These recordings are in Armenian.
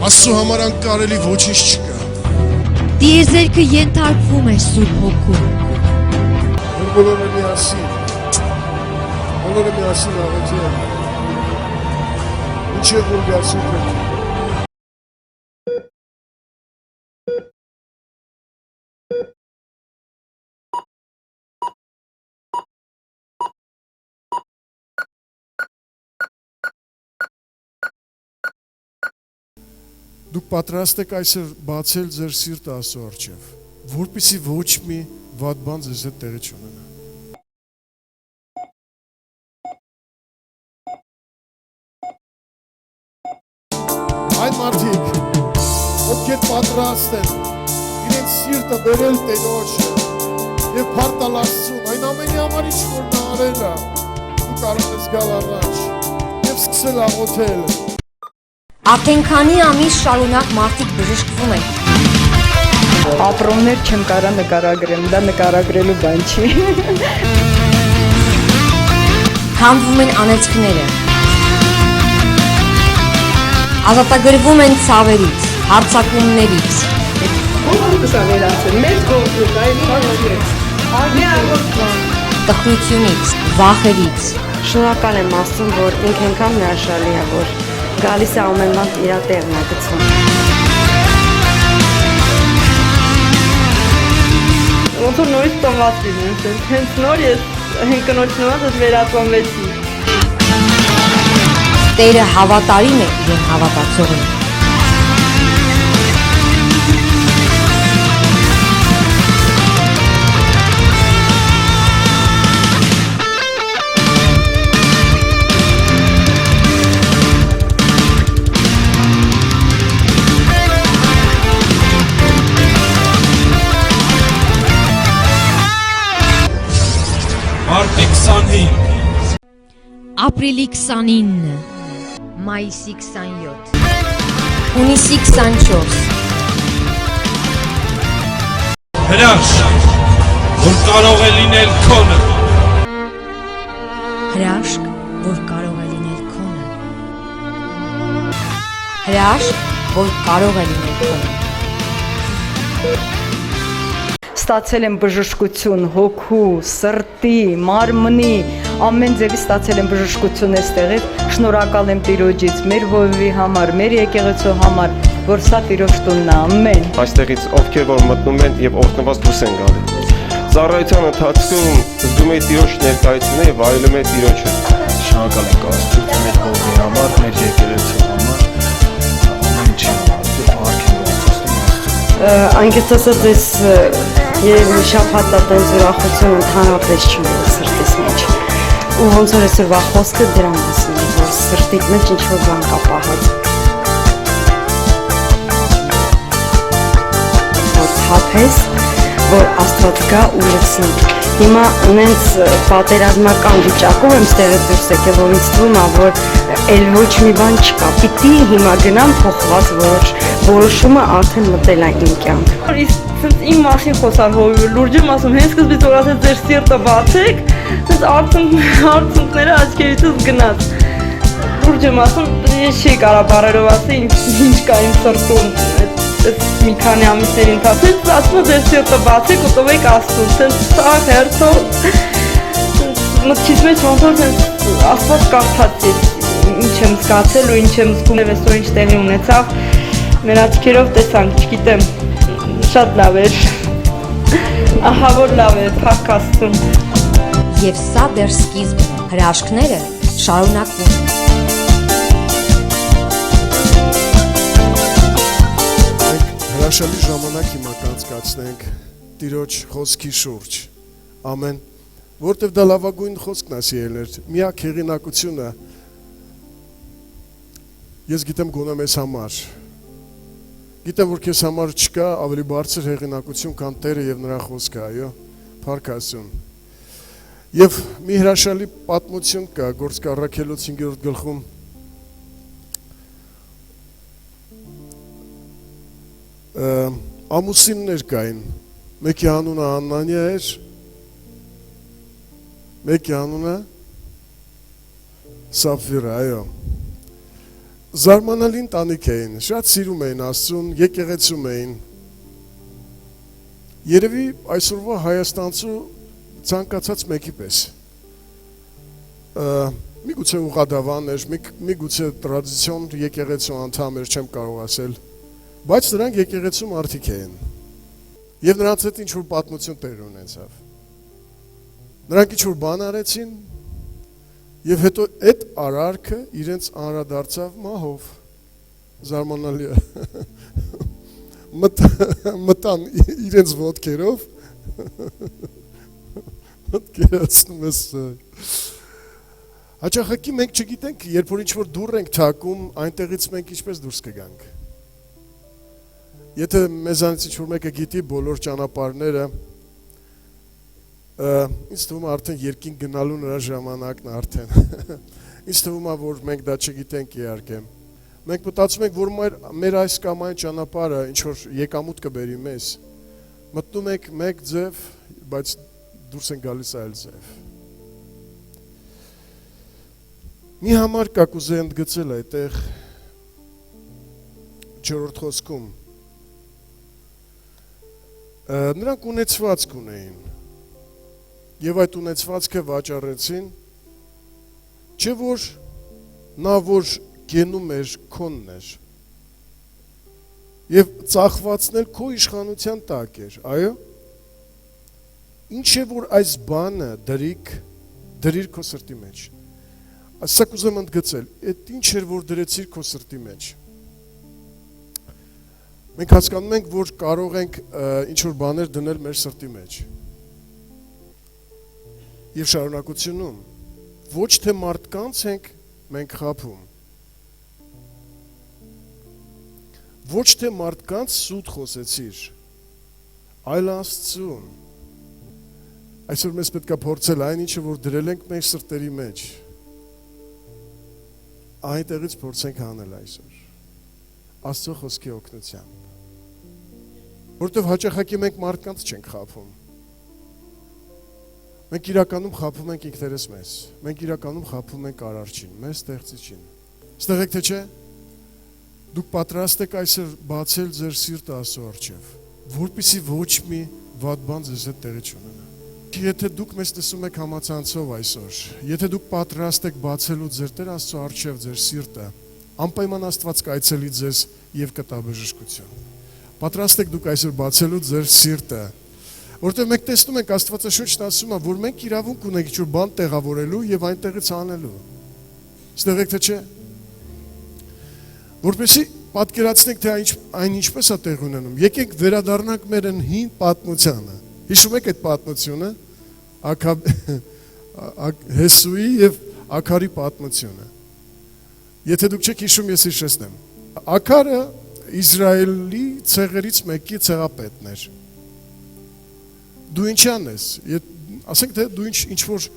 Աստծո համար անկարելի ոչինչ չկա։ Տիեզերքը ենթարկվում է Սուրբ Հոգու։ Բոլորը միասին աղոթել։ Ինչև որ գացի պետք։ Դուք պատրաստ եք այսօր բացել ձեր սիրտը Աստծո առջև, որպեսզի ոչ մի վատ բան ձեզ հետ տեղի չունենա։ Այն մարդիկ, ովքեր պատրաստ են իրենց սիրտը բերել Տերոջը եւ փառտալ Աստծուն, այն ամենի համար ինչ որ նա արել է, դու կարող ես գալ առաջ եւ սկսել աղոթել։ Արդեն քանի ամիս շարունակ մարդիկ բժշկվում են։ Ապրումներ չեմ կարա նկարագրեմ, դա նկարագրելու բան չի։ Քանդվում են անեծքները։ Ազատագրվում են ցավերից, հարձակումներից։ Տխրությունից, վախերից։ Շնորհակալ եմ Աստծուն, որ ինքը այնքան հրաշալի է, որ գալիս է ամեն բան իր տեղն է գցում։ Ոնց որ նորից տոմված լինեմ, հենց նոր ես կնոջ նման ես վերածանվեցի։ Տերը հավատարիմ է իրեն հավատացողին։ Մարտի 25 Ապրիլի 29, մայիսի 27, հունիսի 24 հրաշք, որ կարող է լինել քոնը։ Հրաշք, որ կարող է լինել քոնը։ Հրաշք, որ կարող է լինել քոնը։ Ստացել եմ բժշկություն հոգու, սրտի, մարմնի, ամեն ձևի ստացել եմ բժշկություն այստեղից։ Շնորհակալ եմ Տիրոջից, մեր հովիվի համար, մեր եկեղեցու համար, որ սա Տիրոջ տունն է, ամեն։ Այստեղից ովքեր որ մտնում են եւ օրհնված դուրս են գալի։ Ծառայության ընթացքում զգում եմ Տիրոջ ներկայությունը եւ վայելում եմ Տիրոջը։ Շնորհակալ ենք Աստծուն մեր հողի համար, մեր եկեղեցու համար, ամեն ինչի համար, Անգից ասած ես երևի մի շաբաթ տենց ուրախություն ընդհանրապես չունեմ սրտիս մեջ։ Ու ոնց որ այսօրվա խոսքը դրա մասին է, որ սրտիդ մեջ ինչ-որ բան կա պահած։ Որ թափես, որ Աստված գա ու լսի։ Հիմա նենց պատերազմական վիճակով եմ ստեղից դուրս եկել, որ ինձ թվում է, որ էլ ոչ մի բան չկա։ Պիտի հիմա գնամ փոխված որոշումը արդեն մտել է իմ կյանք։ Իմ մասին խոսար հովիվը, լուրջ եմ ասում, հենց սկզբից որ ասեց ձեր սիրտը բացեք, հենց արցունքները աչքերիցս գնաց։ Լուրջ եմ ասում, ես չի կարա բառերով ասել, ինչ կա իմ սրտում, մի քանի ամիսների ընթացքում, ասում է ձեր սիրտը բացեք ու տվեք Աստծուն, հենց սաղ հերթով, մտքիս մեջ ոնց որ Աստված կարդաց ինչ եմ զգացել ու ինչ եմ զգում, այսօր ինչ տեղի ունեցավ, մեր աչքերով տեսանք, չգիտեմ, շատ լավ էր, ահա որ լավ էր, փառք Աստծուն։ Եվ սա դեռ սկիզբն է, հրաշքները շարունակվում են։ Մենք հրաշալի ժամանակ հիմա կանցկացնենք Տիրոջ խոսքի շուրջ, ամեն, որտև դա լավագույն խոսքն է սիրելիներ, միակ հեղինակությունը, ես գիտեմ գոնե մեզ համար, գիտեմ, որ քեզ համար չկա ավելի բարձր հեղինակություն, քան Տերը եւ նրա խոսքը, այո, փառք Աստծուն։ Եվ մի հրաշալի պատմություն կա Գործք առաքելոց 5-րդ գլխում։ Ամուսիններ կային, մեկի անունը Անանիա էր, մեկի անունը Սափվիրա, այո։ զարմանալի ընտանիք էին, շատ սիրում էին Աստծուն, եկեղեցում էին։ Երևի այսօրվա Հայաստանցու ցանկացած մեկի պես։ Միգուցե ուղղադավան էր, միգուցե տրադիցիոն եկեղեցու անդամ էր, չեմ կարող ասել, բայց նրանք եկեղեցու մարդիկ էին։ Եվ նրանց հետ ինչ-որ պատմություն տեղի ունեցավ։ Նրանք ինչ-որ բան արեցին, եւ հետո այդ արարքը իրենց անդրադարձավ մահով։ Զարմանալի է։ Մտան իրենց ոտքերով, ոտքերացնում ես։ Հաճախակի մենք չգիտենք, երբ որ ինչ-որ դուռ ենք թակում, այնտեղից մենք ինչպես դուրս կգանք։ Եթե մեզանից ինչ-որ մեկը գիտի բոլոր ճանապարհները, ինձ թվում է արդեն երկինք գնալու նրա ժամանակն է արդեն։ Ինձ թվում է, որ մենք դա չգիտենք իհարկե։ Մենք մտածում ենք, որ մեր այս կամ այն ճանապարհը ինչ-որ եկամուտ կբերի մեզ։ Մտնում ենք մեկ ձև, բայց դուրս են գալիս այլ ձև։ Մի համար կա կուզեի ընդգծել այդտեղ 4-րդ խոսքում։ Նրանք ունեցվածք ունեին եւ այդ ունեցվածքը վաճառեցին, չէ որ նա որ գենում էր քոնն էր եւ ծախվածն էլ քո իշխանության տակ էր, այո։ Ինչ է որ այս բանը դրիր քո սրտի մեջ։ Ասա կուզեմ ընդգծել, այդ ինչ էր որ դրեցիր քո սրտի մեջ։ Մենք հասկանում ենք, որ կարող ենք ինչ-որ բաներ դնել մեր սրտի մեջ։ Եվ շարունակությունում, ոչ թե մարդկանց ենք մենք խաբում, ոչ թե մարդկանց սուտ խոսեցիր, այլ Աստծուն։ Այսօր մեզ պետք է փորձել այն ինչը, որ դրել ենք մեր սրտերի մեջ, այնտեղից փորձենք անել այսօր, Աստծո խոսքի օգնությամբ։ Որտեվ հաճախակի մենք մարդկանց չենք խաբում։ Մենք իրականում խաբում ենք ինքներս մեզ։ Մենք իրականում խաբում ենք Արարչին, մեզ ստեղծիչին։ Ստեղ եք թե չէ։ Դուք պատրաստ եք այսօր բացել ձեր սիրտը Աստծո առջև, որպեսզի ոչ մի վատ բան ձեզ հետ տեղի չունենա։ Եթե դուք մեզ տեսում եք համացանցով այսօր, եթե դուք պատրաստ եք բացելու ձեր Տեր Աստծո առջև ձեր սիրտը, անպայման Աստված կայցելի ձեզ եւ կտա բժշկություն։ Պատրաստ եք դուք այսօր բացելու ձեր սիրտը, որտեղ մենք տեսնում ենք Աստվածաշունչն ասում է, որ մենք իրավունք ունենք ինչ-որ բան տեղավորելու եւ այնտեղից անելու։ Ստեղ եք թե չէ։ Որպեսզի պատկերացնենք, թե այն ինչպես է տեղ ունենում։ Եկեք վերադառնանք մեր հին պատմությանը։ Հիշում եք այդ պատմությունը, Հեսուի եւ Աքարի պատմությունը։ Եթե դուք չեք հիշում, ես հիշեցնեմ։ Աքարը Իսրայելի ցեղերից մեկի ցեղապետն էր։ Դու ինչան ես, ասենք թե դու ինչ որ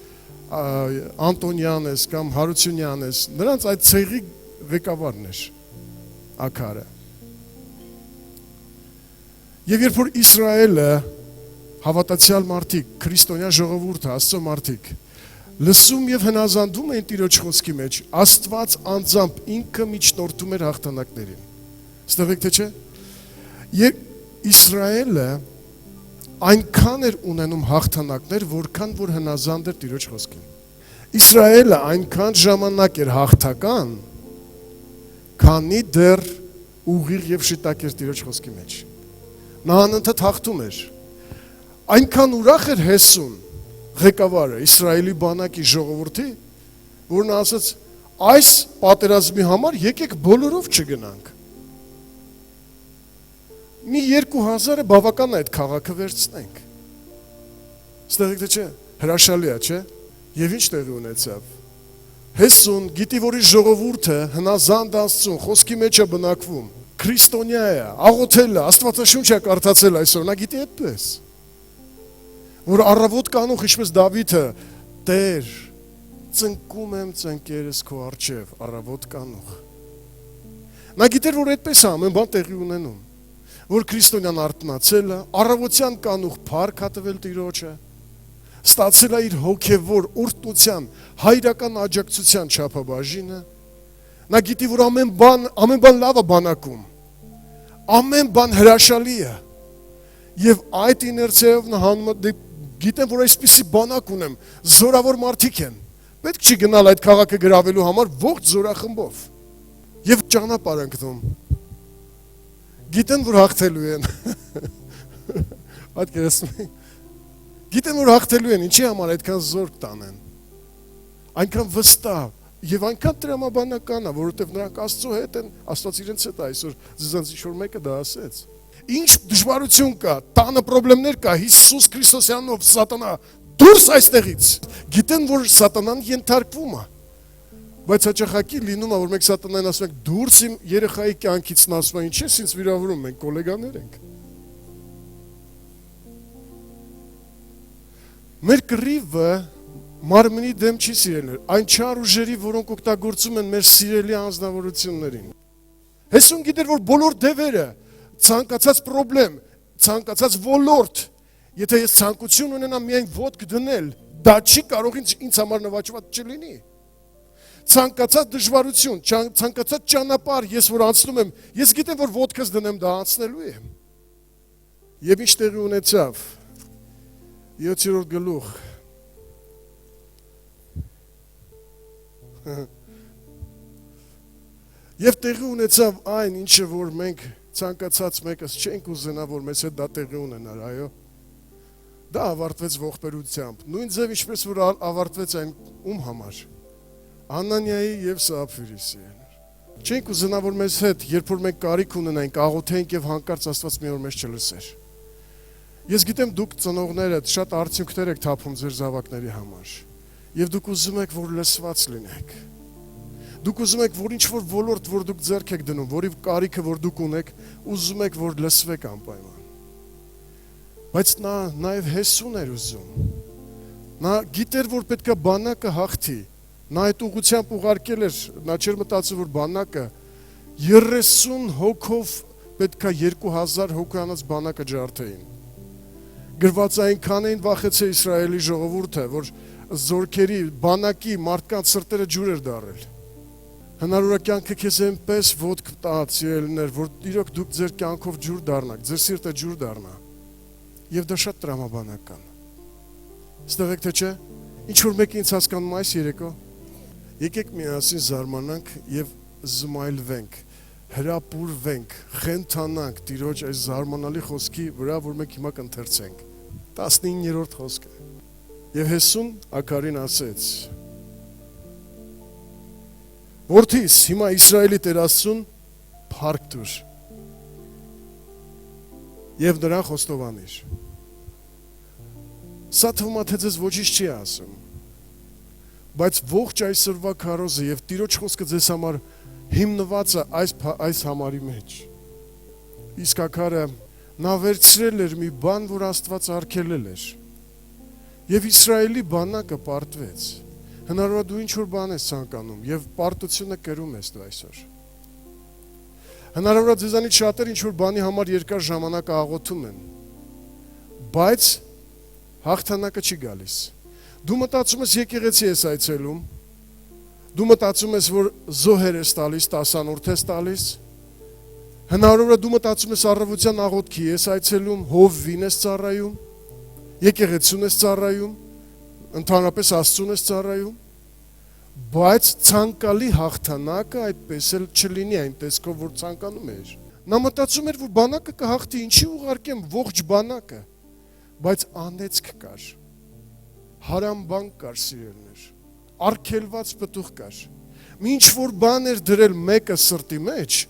Անտոնյան ես կամ Հարությունյան ես, նրանց այդ ցեղի ղեկավարն էր Աքարը։ Եվ երբ որ Իսրայելը հավատացյալ մարդիկ, քրիստոնյա ժողովուրդը, Աստծո մարդիկ, լսում եւ հնազանդում էին Տիրոջ խոսքի մեջ, Աստված անձամբ ինքը միջնորդում էր հաղթանակներին։ Ստեղ եք թե չէ։ Իսրայելը այնքան էր ունենում հաղթանակներ, որքան որ հնազանդ էր Տիրոջ խոսքին։ Իսրայելը այնքան ժամանակ էր հաղթական, քանի դեռ ուղիղ եւ շիտակ էր Տիրոջ խոսքի մեջ։ Նա անընդհատ հաղթում էր։ Այնքան ուրախ էր Հեսուն, ղեկավարը, Իսրայելի բանակի ժողովրդի, որ նա ասաց, այս պատերազմի համար եկեք բոլորով չգնանք։ Մի 2000-ը բավական է այդ քաղաքը վերցնենք։ Ստեղ եք թե չէ, հրաշալի է, չէ։ Եվ ինչ տեղի ունեցավ։ Հեսուն գիտի, որ իր ժողովուրդը հնազանդ Աստծուն, խոսքի մեջ է բնակվում, քրիստոնյա է, աղոթել է, Աստվածաշունչ է կարդացել այսօր, նա գիտի այդպես։ Որ առավոտ կանող ինչպես Դավիթը, Տեր, ծնկում եմ ծնկերս քո առջև, առավոտ կանող։ Նա գիտեր, որ այդպես է ամեն բան տեղի ունենում, որ քրիստոնյան արթնացել է, առավոտյան կանող փառք հատվել Տիրոջը, ստացել է իր հոգևոր օրհնության, հայրական աջակցության չափաբաժինը, Նա գիտի, որ ամեն բան լավ է բանակում։ Ամեն բան հրաշալի է։ Եվ այդ իներցիայով նա հանում է, գիտեմ, որ այսպիսի բանակ ունեմ, զորավոր մարդիկ են։ Պետք չի գնալ այդ քաղաքը գրավելու համար ողջ զորախմբով։ Եվ ճանապարհ ընկնում։ Գիտեն, որ հաղթելու են։ Պատկերացնում եք։ Գիտեն, որ հաղթելու են, ինչի համար այդքան զորք տանեն։ Այնքան վստահ եւ այնքան տրամաբանական է, որովհետեւ նրանք Աստծո հետ են, Աստված իրենց հետ է այսօր ձեզանց ինչ-որ մեկը դա ասեց։ Ինչ դժվարություն կա, տանը խնդիրներ կա, Հիսուս Քրիստոսյանով սատանա դուրս այստեղից։ Գիտեն, որ սատանան ենթարկվում է։ Բայց հաճախակի լինում է, որ մենք սատանային ասում ենք դուրս իմ երեխայի կյանքից, նա ասում է ինչ ես ինձ վիրավորում, մենք գոլեգաներ ենք։ Մեր կռիվը մարմնի դեմ չի սիրելներ, այն չար ուժերի, որոնք օգտագործում են մեր սիրելի անձնավորություններին։ Հեսուն գիտեր, որ բոլոր դևերը, ցանկացած խնդրեմ, ցանկացած ոլորտ, եթե ես ցանկություն ունենամ միայն ոտք դնել, դա չի կարող ինձ համար նվաճված չլինի։ Ցանկացած դժվարություն, ցանկացած ճանապարհ ես որ անցնում եմ, ես գիտեմ, որ ոտքս դնեմ դա անցնելու եմ։ Եվ ինչ տեղի ունեցավ 7-րդ գլուխ Եվ տեղի ունեցավ այն, ինչը որ մենք ցանկացած մեկս չենք ուզենա, որ մեզ հետ դա տեղի ունենար, այո։ Դա ավարտվեց ողբերությամբ։ Նույն ձև ինչպես որ ավարտվեց այն ում համար։ Անանիայի եւ Սապֆիրիսի։ Չենք ուզենա, որ մեզ հետ, երբ որ մենք կարիք ունենայինք, աղոթեինք եւ հանկարծ Աստված մի օր մեզ չլսեր։ Ես գիտեմ դուք ծնողները շատ արդյունքներ եք թափում ձեր զավակների համար։ Եվ դուք ուզում եք, որ լսված լինեք։ Դուք ուզում եք, որ ինչ-որ ոլորտ, որ դուք ձեռք եք դնում, որի կարիքը, որ դուք ունեք, ուզում եք, որ լսվեք անպայման։ Բայց նա նաև Հեսուն էր ուզում։ Նա գիտեր, որ պետքա բանակը հաղթի։ Նա այդ ուղղությամբ ուղարկել էր, նա չէր մտածում, որ բանակը 30 հոգով պետքա 2000 հոգանոց բանակը ջարդեին։ Գրված այնքան էին վախեցել Իսրայելի ժողովուրդը, որ զորքերի, բանակի, մարդկանց սրտերը ջուր էր դարել։ Հնարավոր է կյանքը քեզ այնպես ոտք տաց ելներ, որ իրոք դուք ձեր կյանքով ջուր դառնաք, ձեր սիրտը ջուր դառնա։ Եվ դա շատ տրամաբանական։ Ստեղ եք թե չէ։ Ինչ որ մեկը ինձ հասկանում այս երեկո։ Եկեք միասին զարմանանք եւ զմայլվենք, հրապուրվենք, խենթանանք Տիրոջ այս զարմանալի խոսքի վրա, որ մենք հիմա կընթերցենք։ 19-րդ խոսքը։ Եվ Հեսուն Աքարին ասեց. Որդիս, հիմա Իսրայելի Տեր Աստծուն փառք տուր եւ նրան խոստովանիր։ Սա թվում է թե ձեզ ոչինչ չի ասում, բայց ողջ այսօրվա քարոզը եւ Տիրոջ խոսքը ձեզ համար հիմնված է այս համարի մեջ։ Իսկ Աքարը նա վերցրել էր մի բան, որ Աստված արգելել էր։ Եվ Իսրայելի բանակը պարտվեց։ Հնարավոր է դու ինչ-որ բան ես ցանկանում եւ պարտությունը կրում ես դու այսօր։ Հնարավոր է ձեզանից շատեր ինչ-որ բանի համար երկար ժամանակ աղոթում են, բայց հաղթանակը չի գալիս։ Դու մտածում ես եկեղեցի ես այցելում, դու մտածում ես, որ զոհեր ես տալիս, տասանորդ ես տալիս, հնարավոր է դու մտածում ես առավոտյան աղոթքի ես այցելում, հովվին ես ծառայում, եկեղեցուն ես ծառայում, ընդհանրապես Աստծուն ես ծառայում, բայց ցանկալի հաղթանակը այդպես էլ չլինի այն տեսքով, որ ցանկանում էր։ Նա մտածում էր, որ բանակը կհաղթի, ինչի ուղարկեմ ողջ բանակը, բայց անեծք կար, հարամ բան կար սիրելներ, արգելված պտուղ կար, մի ինչ-որ բան էր դրել մեկը սրտի մեջ,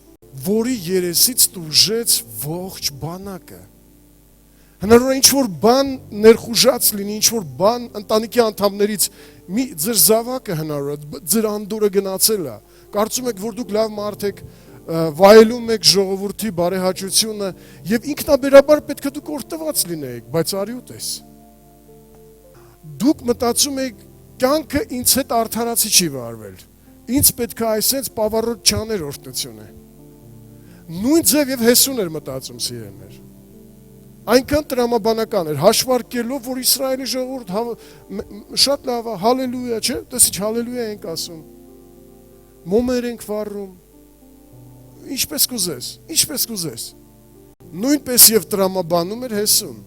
որի երեսից տուժեց ողջ բանակը։ Հնարավոր է ինչ-որ բան ներխուժած լինի, ինչ-որ բան ընտանիքի անդամներից ձեր զավակը հնարավոր է, ձեր անդորը գնացել է, կարծում եք, որ դուք լավ մարդ եք, վայելում եք ժողովրդի բարեհաճությունը եւ ինքնաբերաբար պետք է դուք օրհնված լինեիք, բայց արի ուտես։ Դուք մտածում եք, կյանքը ինձ հետ արդարացի չի վարվել, ինձ պետք է այսպես պավառոտ չաներ օրհնությունը։ Նույն ձև եւ Հեսուն էր մտածում սիրելներ։ Այնքան տրամաբանական էր, հաշվարկելով, որ Իսրայելի ժողովուրդ շատ լավ է, հալելույա, չէ՞, տեսիչ հալելույա ենք ասում։ մոմեր ենք վառում, ինչպես կուզես։ Նույնպես եւ տրամաբանում էր Հեսուն։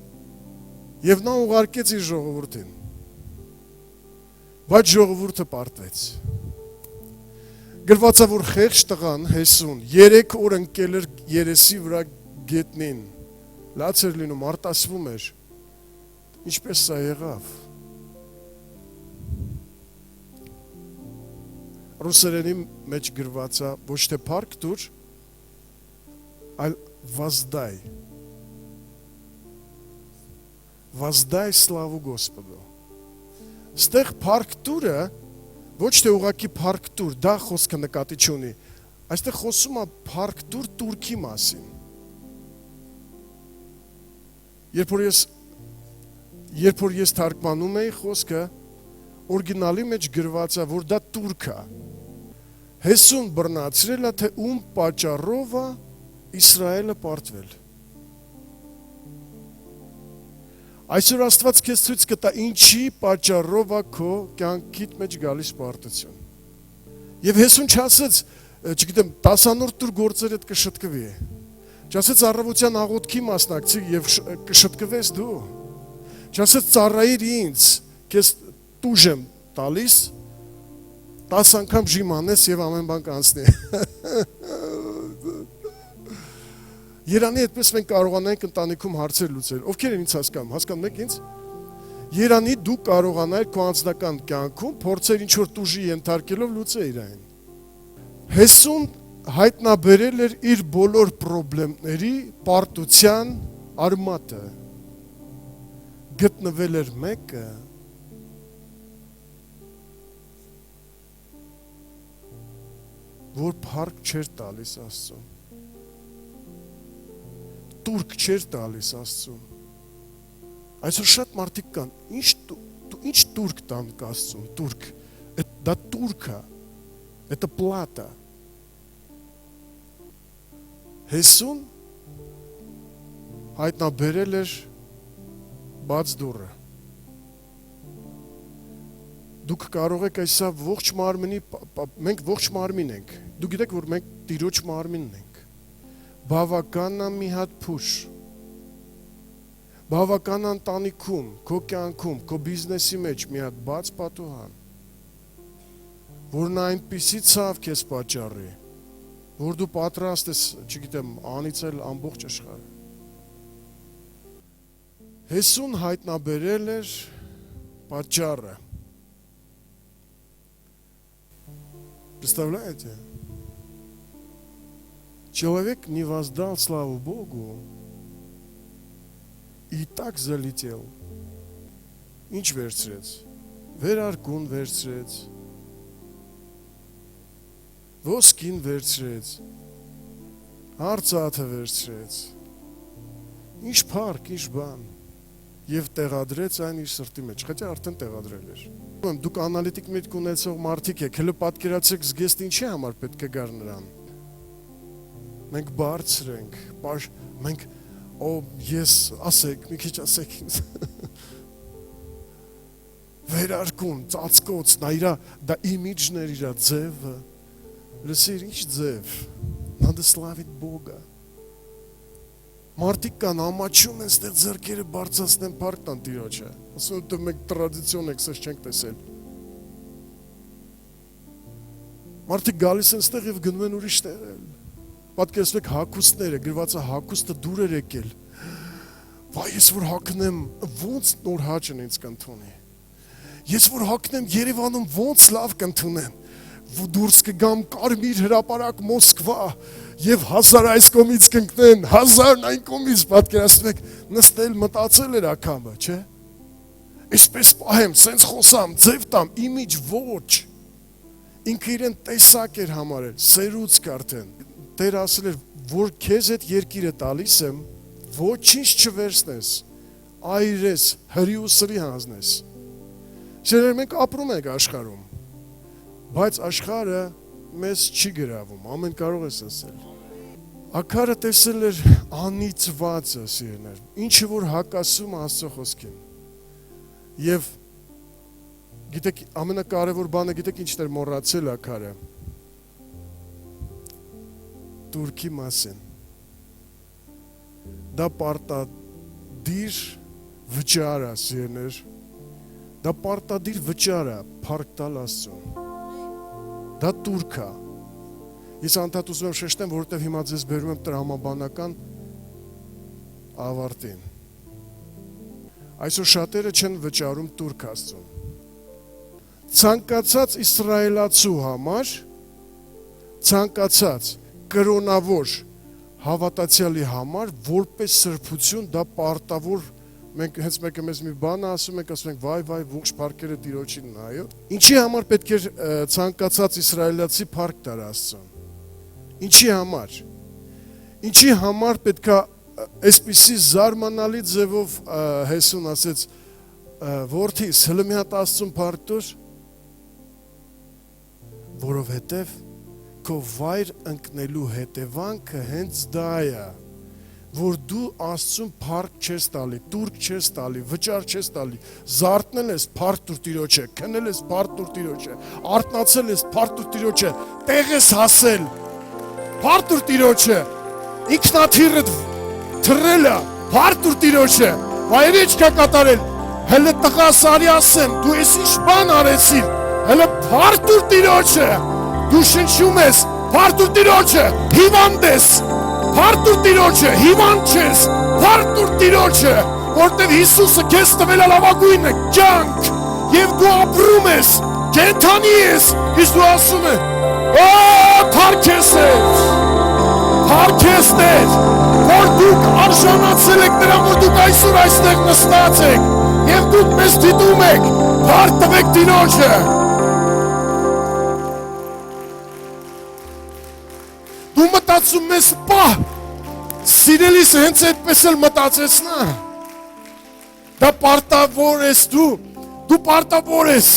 Եվ նա ուղարկեց իր ժողովրդին։ Բայց ժողովուրդը պարտվեց։ Գրված է, որ խեղճ տղան Հեսուն 3 օր ընկել էր երեսի վրա գետնին։ Լաց էր լինում, արտասվում էր։ Ինչպես սա եղավ։ Ռուսերենի մեջ գրված է ոչ թե փառք տուր, այլ воздай. Воздай славу Господу. Ստեղ փառք տուրը ոչ թե ուղակի փառք տուր, դա խոսքը նկատի չունի։ Այստեղ խոսում է փառք տուր Թուրքի մասին։ Երբ որ ես թարգմանում էի խոսքը, օրիգինալի մեջ գրված է, որ դա թուրք է։ Հեսուն բռնացրել է, թե ում պատճառով է Իսրայելը պարտվել։ Այսօր Աստված քեզ ցույց կտա ինչի պատճառով է քո կյանքիդ մեջ գալիս պարտություն։ Եվ Հեսուն չասեց, չգիտեմ, 10-րդ տուր գործերդ կշտկվի։ Չասեց առավոտյան աղոթքի մասնակցի եւ կշտկվես դու։ Չասեց ծառայիր ինձ, քեզ տուժ եմ տալիս, 10 անգամ ժիմանես եւ ամեն բան կանցնի։ Երանի այդպես մենք կարողանանք ընտանիքում հարցեր լուծել։ Ովքեր են ինձ հասկանում եք ինձ։ Երանի դու կարողանայր քո անձնական կյանքում փորձեր ինչ որ տուժի ենթարկելով լուծեիր այն։ Հեսուն հայտնաբերել էր իր բոլոր խնդիրների պարտության արմատը։ Գտնվել էր մեկը, որ փառք չէր տալիս Աստծուն։ Թուրք չէր տալիս Աստծուն։ Այսօր շատ մարդիկ կան, ինչ թուրք տան Աստծուն, թուրք, դա թուրք է, это плата։ Հեսուն հայտնաբերել էր բաց դուռը։ Դուք կարող եք այսա ողջ մարմինի, մենք ողջ մարմին ենք, դու գիտեք, որ մենք Տիրոջ մարմինն ենք։ Բավական է մի հատ փուշ, բավական ընտանիքում, քո կյանքում, քո բիզնեսի մեջ մի հատ բաց պատուհան, որ նա այնպիսի ցավ քեզ պատճառի, որ դու պատրաստ ես, չգիտեմ, անիծել ամբողջ աշխարհը։ Հեսուն հայտնաբերել էր պատճառը։ Представляете? Человек не воздал славу Богу и так залетел. Ինչ վերցրեց, վերարկուն վերցրեց, ոսկին վերցրեց, արծաթը վերցրեց, ինչ փառք, ինչ բան, և տեղադրեց այն իր սրտի մեջ, խետյա արդեն տեղադրել էր։ Դուք անալիտիկ միտք ունեցող մարդիկ եք, հլը պատկերացեք զգեստ ինչի համար պետք է գար նրան։ Մենք բարձր ենք, մենք, ես, ասեք, մի քիչ ասեք ինձ, վերարկուն, ծածկոց, դա իմիջն էր իրա ձևը, լսիր, ինչ ձև, надо славить Бога, մարդիկ կան, ամաչում են ստեղ ձեռքերը բարձացնեն փառք տան Տիրոջը, ասում եմ, մենք տրադիցիոն ենք, սես չենք տեսել, մարդիկ գալիս են ստեղ և գնում են ուրիշ տեղել, պատկերացրեք հագուստները, գրված է հագուստը դուր էր եկել։ Վայ, ես որ հագնեմ, ոնց նոր հաճն ինձ կընդունի։ Ես որ հագնեմ Երևանում ոնց լավ կընդունեն։ Դուրս կգամ Կարմիր հրապարակ Մոսկվա եւ 1000 այս կողմից կընկնեն, 1000 այն կողմից պատկերացրեք, նստել մտածել էր ակամը, չէ։ Այսպես պահեմ, սենց խոսամ, ձև տամ, իմիջ ոչ։ Ինքը իրեն տեսակ էր համարել, սերուցք արդեն։ Տեր ասել էր, որ քեզ այդ երկիրը տալիս եմ, ոչինչ չվերցնես, այրես, հրի ու սրի հանձնես։ Սերեր մենք ապրում ենք աշխարհում, բայց աշխարհը մեզ չի գրավում, ամեն կարող ես ասել։ Աքարը տեսել էր անիծվածը, սիրներ, ինչը որ հակասում Աստծո խոսքին։ Եվ գիտեք, ամենակարևոր բանը գիտեք ինչն էր մոռացել Աքարը։ Турքի մասին։ Դա պարտադիր վճար է, սիրներ։ Դա պարտադիր վճար է, փառք տալ Աստծուն։ Դա Турք է։ Ես անդադ ուզում եմ շեշտեմ, որովհետև հիմա ձեզ բերում եմ տրամաբանական ավարտին։ Այսօր շատերը չեն վճարում Турք Աստծուն։ Ցանկացած իսրայելացու համար, ցանկացած կրոնավոր հավատացյալի համար որպես սրբություն դա պարտավոր մենք հենց մեկը մեզ մի բան ասում ենք, ասում ենք վայ ողջ փառքերը Տիրոջին նայո։ Ինչի համար պետք է ցանկացած իսրայելացի փառք տար Աստծուն։ Ինչի համար։ Ինչի համար պետք է այսպիսի զարմանալի ձևով Հեսուն ասեց որդիս հələ մի հատ Աստծուն փառք տուր, որովհետև քո վայր ընկնելու հետևանքը հենց դա է, որ դու Աստծուն փառք չես տալի, турք չես տալի, վճար չես տալի, զարթնել ես փառք տուր Տիրոջը, քնել ես փառք տուր Տիրոջը, արթնացել ես փառք տուր Տիրոջը, տեղ ես հասել, փառք տուր Տիրոջը, ինքնաթիռդ թռելը, փառք տուր Տիրոջը, վայրի չկա կատարել, հələ տղա սարի ասեմ, դու ես ինչ բան արեցիր, հələ փառք տուր Տիրոջը, դու շնչում ես, փառք տուր Տիրոջը, հիվանդ ես, փառք տուր Տիրոջը, հիվանդ չես, փառք տուր Տիրոջը, որտեղ Հիսուսը քեզ տվել է լավագույնը, կյանք, եւ դու ապրում ես, կենդանի ես, իսկ դու ասում ես, փառք ես, որ դուք արժանացել եք նրան, որ դուք այսօր այստեղ նստած եք, եւ դուք մեզ դիտում եք, փառք տվեք Տիրոջը։ Դու մտածում ես, սիրելիս հենց այդպես էլ մտածեցնա, դա պարտավոր ես դու պարտավոր ես,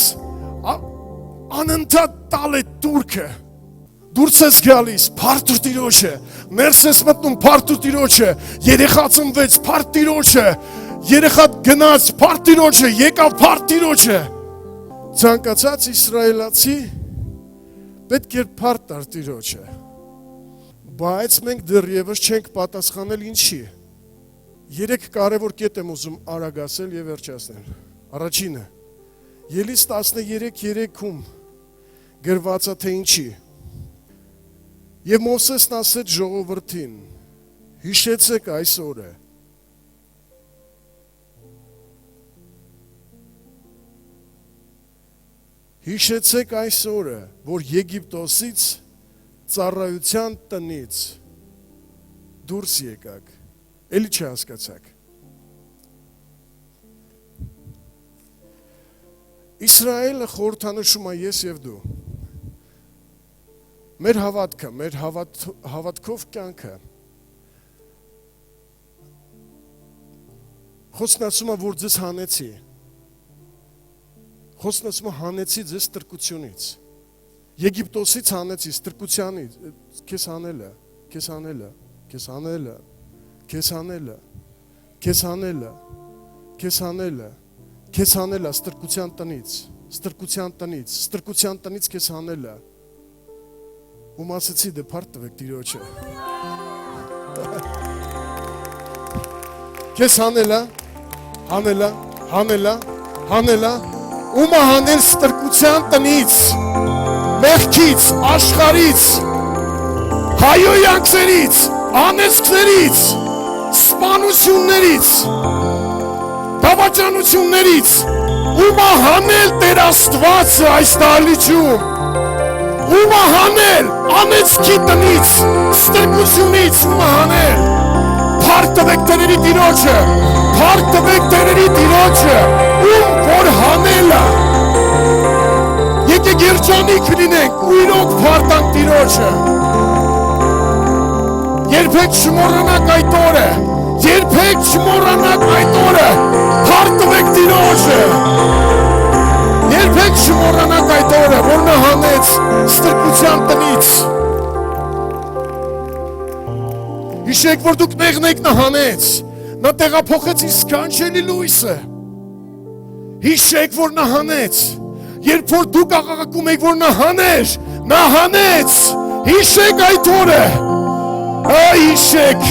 անընդհատ տալ է Турքը, դուրս ես գալիս, փառք տուր Տիրոջը, ներս ես մտնում, փառք տուր Տիրոջը, երեխա ծնվեց, փառք Տիրոջը, երեխա գնաց, փառք Տիրոջը, եկավ փառք Տիրոջը։ Ցանկացած իսրայելացի պետք է փառք տար Տիրոջը։ Բայց մենք դեռևս չենք պատասխանել ինչի։ 3 կարևոր կետ եմ ուզում արագ ասել եւ վերջացնել։ Առաջինը, Ելիս 13:3-ում գրված է թե ինչի։ Եվ Մովսեսն ասեց ժողովրդին. հիշեցեք այս օրը։ Հիշեցեք այս օրը, որ Եգիպտոսից ծառայության տնից դուրս եկաք, էլի չհասկացաք։ Իսրայելը խորհրդանշում է ես եւ դու։ Մեր հավատքը, մեր հավատքով կյանքը խոսքն ասում է, որ ձեզ հանեցի։ Խոսքն ասում է հանեցի ձեզ ստրկությունից։ Եգիպտոսից հանեցի ստրկությանից, քեզ հանելը, քեզ հանելը, քեզ հանելը, քեզ հանելը, քեզ հանելը, քեզ հանելը, քեզ հանելը ստրկության տնից, ստրկության տնից, ստրկության տնից քեզ հանելը։ Ում ասեցի դե փառք տվեք Տիրոջը։ Քեզ հանելա, հանելա, հանելա, հանելա, ում հանել ստրկության տնից, մեղքից, աշխարից, հայոյանքներից, անեծքներից, սպանություններից, դավաճանություններից, ում հանել Տեր Աստվածը այս դահլիճում, ում հանել անեծքի տնից, ստրկությունից, ում հանել, փառք տվեք Տերերի Տիրոջը, փառք տվեք Տերերի Տիրոջը, ում որ հանելը, եկեք երջանիկ լինենք ու իրոք փառտանք Տիրոջը, երբեք չմոռանաք այդ օրը, երբեք չմոռանաք այդ օրը, փառք տվեք Տիրոջը, երբեք չմոռանաք այդ օրը, որ նա հանեց ստրկության տնից։ Հիշեք, որ դուք մեղն եք նա հանեց, նա տեղափոխեց իր սքանչելի լույսը։ Հիշեք, որ նա հանեց, երբ որ դուք աղաղակում եք, որ նա հանեց, հիշեք այդ օրը, Այշեք,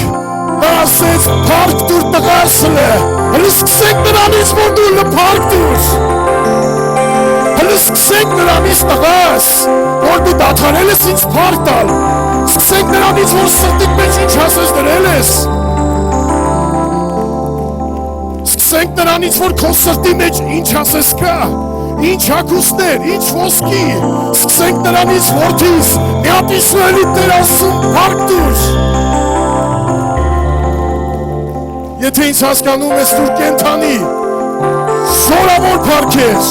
նա ասեց պարկ դուր տղասլ է, հլը սկսենք նրանից, որ դու լը պարկ դուր, հլը սկսենք նրանից տղաս, որ դու դադարել ես ինձ պարկ տալ, սկսենք նրանից, որ սրտիտ մեջ ինչ ասես դրել ես, սկսենք նրանից, որ քո սրտի մեջ ինչ ասես կա, ինչ հագուստներ, ինչ ոսկի, սկսենք նրանից որդիս, մի հատ Իսրայելի Տեր Աստծուն պարկ դուր, եթե ինձ հասկանում ես դուր կենթանի, զորավոր պարքեր,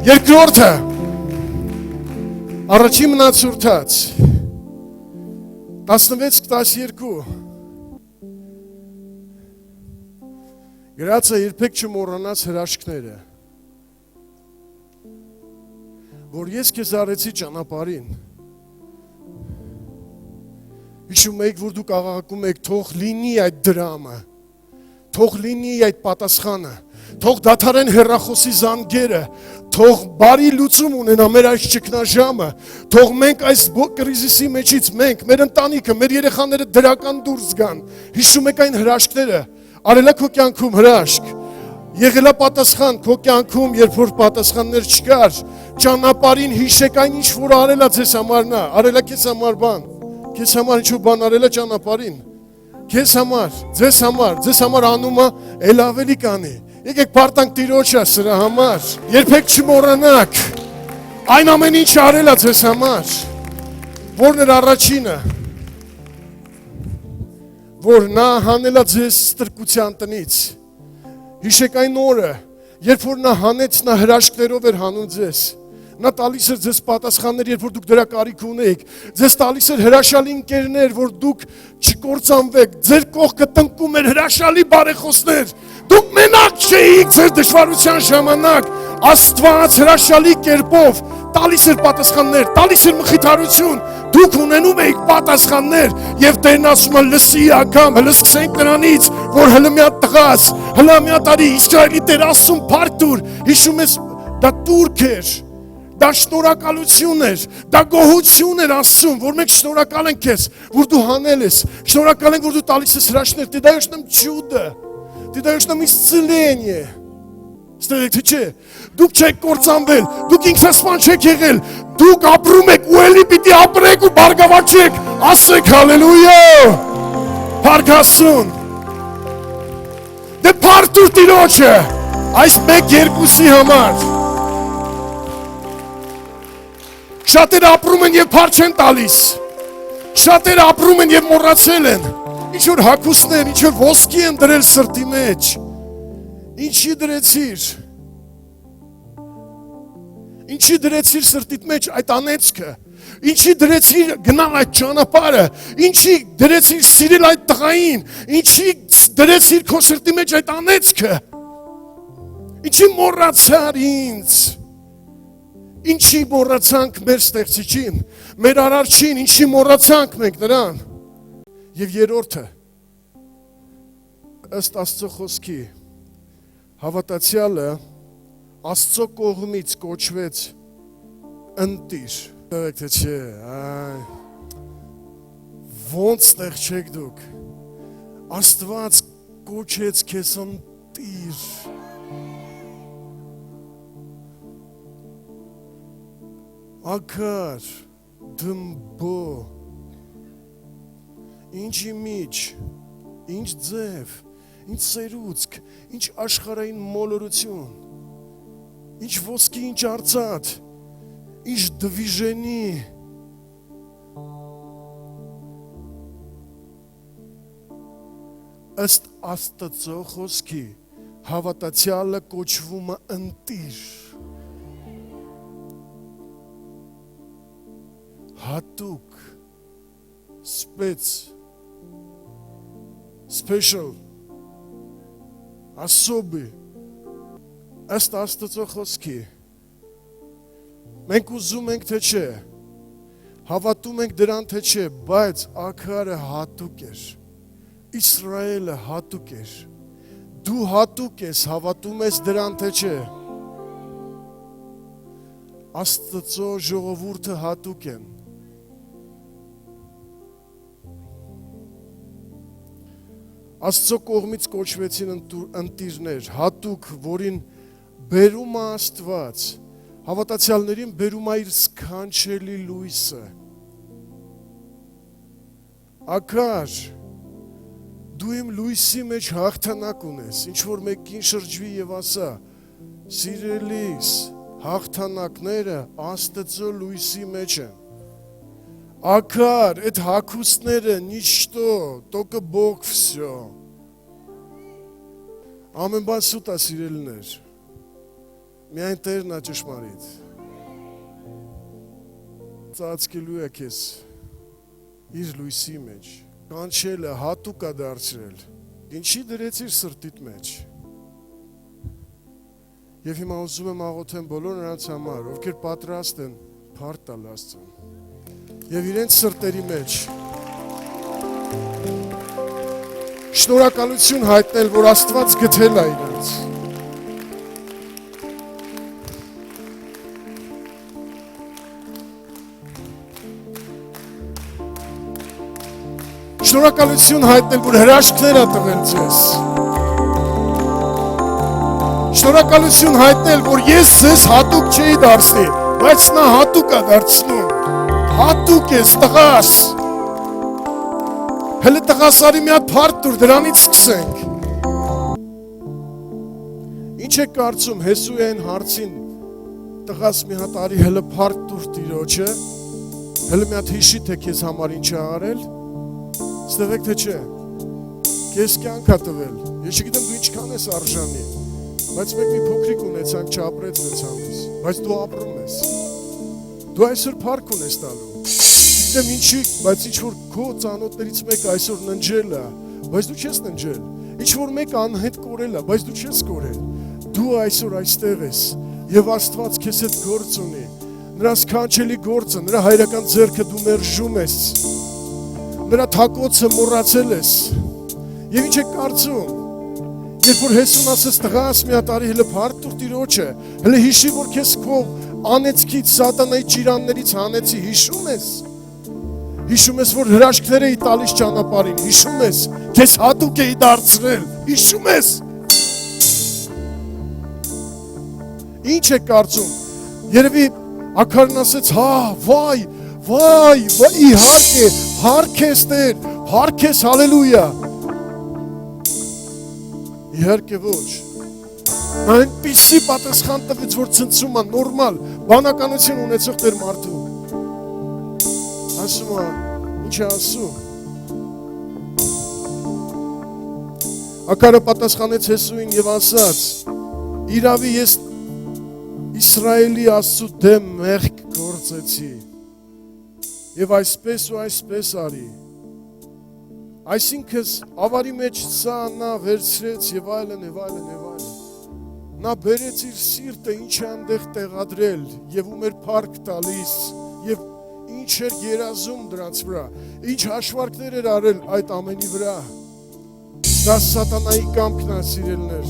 երկրորդը, առաջի մնացորդած, 16-12, գրած է երբեք չմոռանաս հրաշքները, որ ես քեզ արեցի ճանապարհին, հիշում եք, որ դուք աղաղակում եք, թող լինի այդ դրամը, թող լինի այդ պատասխանը, թող դադարեն հեռախոսի զանգերը, թող բարի լուծում ունենա մեր այս ճգնաժամը, թող մենք այս կրիզիսի մեջից, մենք, մեր ընտանիքը, մեր երեխաները դրական դուրս գան, հիշում եք այն հրաշքները, արելա քո կյանքում հրաշք, եղելա պատասխան քո կյանքում, երբ որ պատասխաններ չկար, ճանապարհին հիշեք այն ինչ որ արելա ձեզ համար նա, արելա քեզ համար բան, քեզ համար ինչ-որ բան արելա ճանապարհին, քեզ համար, ձեզ համար անումը էլ ավելի կանի, եկեք պարտանք Տիրոջը սրա համար, երբեք չմոռանաք, այն ամեն ինչ արելա ձեզ համար, որն էր առաջինը, որ նա հանելա ձեզ ստրկության տնից, հիշեք այն օրը, երբ որ նա հանեց, նա հրաշքներով էր հանում ձեզ, նա տալիս էր ձեզ պատասխաններ, երբ որ դուք դրա կարիք ունեիք, ձեզ տալիս էր հրաշալի ընկերներ, որ դուք չկործանվեք, ձեր կողքը տնկում էր հրաշալի բարեխոսներ, դուք մենակ չէիք ձեր դժվարության ժամանակ, Աստված հրաշալի կերպով տալիս էր պատասխաններ, տալիս էր մխիթարություն, դուք ունենում եք պատասխաններ եւ Տերն ասում է լսի ակամ, հլը սկսենք նրանից, որ հլը մի հատ տղաս, հլը մի հատ արի Իսրայելի Տեր Աստծուն փառք տուր, հիշում ես դա տուրք էր, դա շնորհակալություն էր, դա գոհություն էր Աստծուն, որ մենք շնորհակալ ենք քեզ, որ դու հանել ես, շնորհակալ ենք, որ դու տալիս ես հրաշքներ, ты даешь нам чудо, ты даешь нам исцеление, ստերեք թե չէ, դուք չեք կործանվել, դուք ինքնասպան չեք եղել, դուք ապրում եք ու էլի պիտի ապրեք ու բարգավաճեք, ասեք հալելույա, փառք Աստծուն, դե փառք տուր Տիրոջը, այս մեկ երկուսի համար, շատերը ապրում են և փառք չեն տալիս, շատերը ապրում են և մոռացել են, ինչ որ հագուստներ, ինչ որ ոսկի են դրել սրտի մեջ, ինչի դրեցիր սրտիդ մեջ այդ անեծքը, ինչի դրեցիր գնալ այդ ճանապարհը, ինչի դրեցիր սիրել այդ տղային, ինչի դրեցիր քո սրտի մեջ այդ անեծքը, ինչի մոռացար ինձ, ինչի մոռացանք մեր ստեղծիչին, մեր արարչին, ինչի մոռացանք մենք նրան, և երրորդը, ըստ Աստծո խոսքի, հավատացյալը Աստծո կողմից կոչվեց ընտիր, տղեք թե չէ, ոնց տեղ չեք դուք, Աստված կոչեց քեզ ընտիր, ակար, դմբո, ինչ իմիջ, ինչ ձև, ինչ սերուցք, ինչ աշխարհային մոլորություն, ինչ ոսկի, ինչ արծաթ, ինչ դվիժենի, ըստ Աստծո խոսքի հավատացյալը կոչվում է ընտիր, հատուկ, special, особый, ըստ Աստծո խոսքի, մենք ուզում ենք թե չէ, հավատում ենք դրան թե չէ, բայց ակարը հատուկ էր, Իսրայելը հատուկ էր։ Դու հատուկ ես, հավատում ես դրան թե չէ։ Աստծո ժողովուրդը հատուկ են։ Աստծո կողմից կոչվեցին ընտիրներ, հատուկ, որին բերում է Աստված, հավատացյալներին բերում է իր սքանչելի լույսը։ Ակար, դու իմ լույսի մեջ հաղթանակ ունես, ինչ որ մեկին շրջվի եւ ասա, սիրելիս, հաղթանակները Աստծո լույսի մեջ են։ Ակար, այդ հագուստները, նիչտո, տոկը բոգ վսյո։ Ամեն բան սուտ է սիրելիներ, միայն Տերն է ճշմարիտ։ Ծածկելու է քեզ իր լույսի մեջ, կանչել է, հատուկ է դարձրել, ինչի դրեցիր սրտիդ մեջ։ Եվ հիմա ուզում եմ աղոթեմ բոլոր նրանց համար, ովքեր պատրաստ են փառք տալ Աստծուն։ Եվ իրենց սրտերի մեջ շնորհակալություն հայտնել, որ Աստված գտել է իրենց։ Շնորհակալություն հայտնել, որ հրաշքներ է տվել ձեզ։ Շնորհակալություն հայտնել, որ ես ձեզ հատուկ չէի դարձնի, բայց նա հատուկ է դարձնում։ Հատուկ ես, տղաս։ Հələ տղաս արի մի հատ փառք տուր, դրանից սկսենք։ Ինչ է կարծում Հեսուային հարցին, տղաս մի հատ արի հələ փառք տուր Տիրոջը, հələ մի հատ հիշի թե քեզ համար ինչ է արել, ստվեք թե չէ, քեզ կյանք է տվել, ես չգիտեմ դու ինչքան ես արժանի, բայց մեկ մի փոքրիկ ունեցանք չապրեց 6 ամիս, բայց դու ապրում ես, դու այսօր փառք ունես տալու, չգիտեմ ինչի, բայց ինչ որ քո ծանոթներից մեկ այսօր ննջել է, բայց դու չես ննջել, ինչ որ մեկ անհետ կորել է, բայց դու չես կորել, դու այսօր այստեղ ես, եւ Աստված քեզ հետ գործ ունի, նրա սքանչելի գործը, նրա հայրական ձեռքը դու մերժում ես, նրա թակոցը մոռացել ես, եւ ինչ է կարծում, երբ որ Հեսուն ասեց տղաս մի հատ արի հələ փառք տուր Տիրոջը, հələ հիշի որ քեզ քո անեծքից սատանայի ճիրաններից հանեցի, հիշում ես։ Հիշում ես, որ հրաշքներ էի տալիս ճանապարհին, հիշում ես, քեզ հատուկ էի դարձրել, հիշում ես։ Ինչ է կարծում։ Երևի Աքարն ասեց, հա, վայ, իհարկե, փառք ես Տեր, փառք ես, հալելույա։ Իհարկե ոչ։ Նա այնպիսի պատասխան տվեց, որ ցնցում է, նորմալ, բանականություն ունեցող Տեր մարդու։ Ասում է, ինչ է ասում։ Աքարը պատասխանեց Հեսուին եւ ասաց. Իրավի ես Իսրայելի Աստծու դեմ մեղք գործեցի։ Եվ այսպես ու այսպես արի։ Այսինքն ավարի մեջ սա նա վերցրեց եւ այլն եւ այլն եւ այլն։ Նա բերեց իր սիրտը ինչ է այնտեղ տեղադրել եւ ում էր փառք տալիս եւ ինչ էր երազում դրանց վրա, ինչ հաշվարկներ էր արել այդ ամենի վրա։ Դա սատանայի կամքն է, սիրելիներ։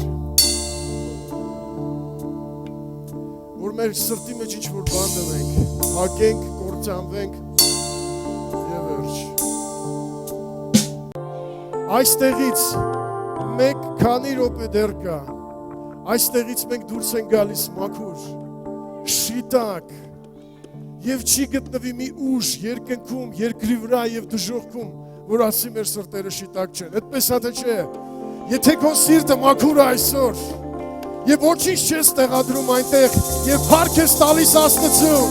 Որ մեր սրտի մեջ ինչ որ բան դնենք, հակենք, կործանվենք եւ վերջ։ Այստեղից մեկ քանի րոպե դեռ կա։ Այստեղից մենք դուրս են գալիս մաքուր, շիտակ եւ չի գտնվի մի ուժ երկնքում, երկրի վրա եւ դժոխքում, որ ասի մեր սրտերը շիտակ չեն։ Այդպես է թե չէ։ Եթե քո սիրտը մաքուր է այսօր եւ ոչինչ չես տեղադրում այնտեղ եւ փառք ես տալիս Աստծուն,